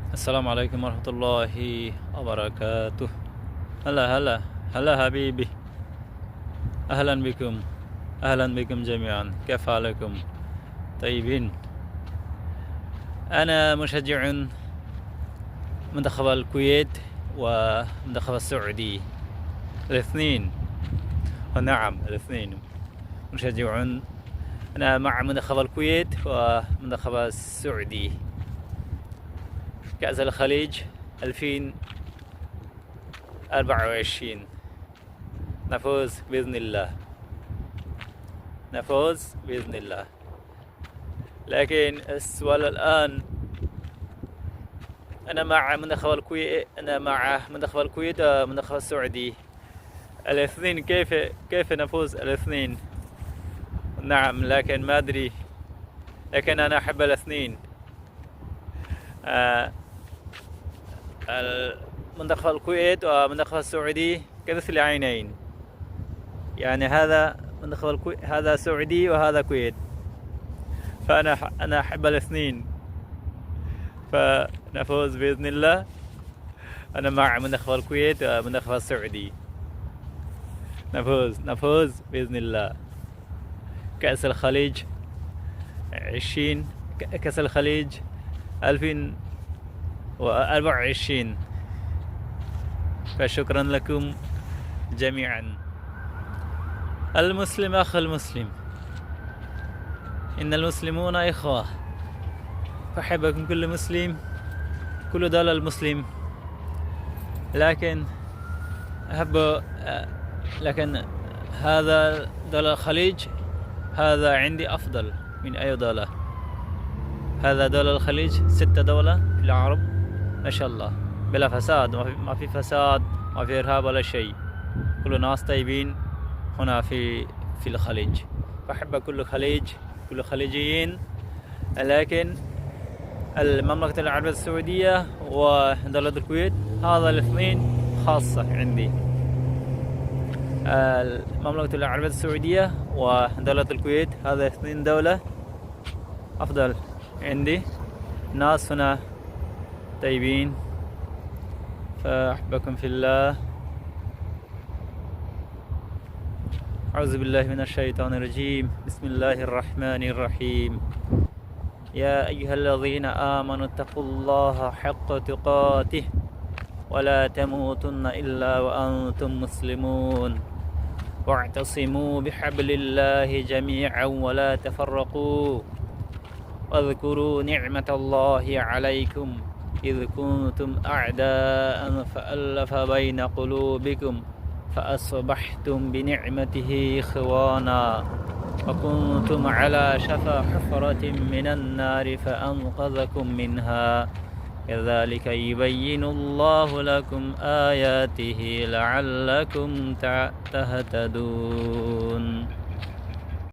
السلام عليكم ورحمة الله وبركاته. هلا هلا هلا حبيبي، أهلا بكم، أهلا بكم جميعا. كيف حالكم؟ طيبين؟ أنا مشجع منتخب الكويت ومنتخب السعودي الاثنين. نعم الاثنين مشجع. أنا مع منتخب الكويت ومنتخب السعودي. كأس الخليج 2024 نفوز بإذن الله، نفوز بإذن الله. لكن السؤال الآن، أنا مع منتخب الكويت، أنا مع منتخب الكويت ومنتخب السعودي الاثنين. كيف نفوز الاثنين؟ نعم، لكن ما أدري، لكن أنا أحب الاثنين. آه، منتخب الكويت ومنتخب السعودي كمثل عينين، يعني هذا منتخب الكويت، هذا سعودي وهذا كويت، فأنا أحب الاثنين، فنفوز بإذن الله. أنا مع منتخب الكويت ومنتخب السعودي، نفوز بإذن الله. كأس الخليج 20 كأس الخليج 2024. فشكرا لكم جميعا. المسلم أخو المسلم، إن المسلمون إخوة، فأحبكم كل مسلم، كل دولة المسلم. لكن أحب، لكن هذا دولة الخليج، هذا عندي أفضل من أي دولة. هذا دولة الخليج 6 دولة في العرب، ما شاء الله، بلا فساد، ما في فساد، ما في إرهاب ولا شيء. كل ناس طيبين هنا في الخليج. فأحب كل خليج، كل خليجيين. لكن المملكة العربية السعودية ودولة الكويت، هذا الاثنين خاصة عندي. المملكة العربية السعودية ودولة الكويت، هذا اثنين دولة أفضل عندي. ناس هنا طيبين، فأحبكم في الله. أعوذ بالله من الشيطان الرجيم. بسم الله الرحمن الرحيم. يا أيها الذين آمنوا اتقوا الله حق تقاته ولا تموتن إلا وأنتم مسلمون، واعتصموا بحبل الله جميعا ولا تفرقوا، واذكروا نعمة الله عليكم إذ كنتم أعداء فألف بين قلوبكم فأصبحتم بنعمته إخوانا، وكنتم على شفا حفرة من النار فأنقذكم منها، كذلك يبين الله لكم آياته لعلكم تهتدون.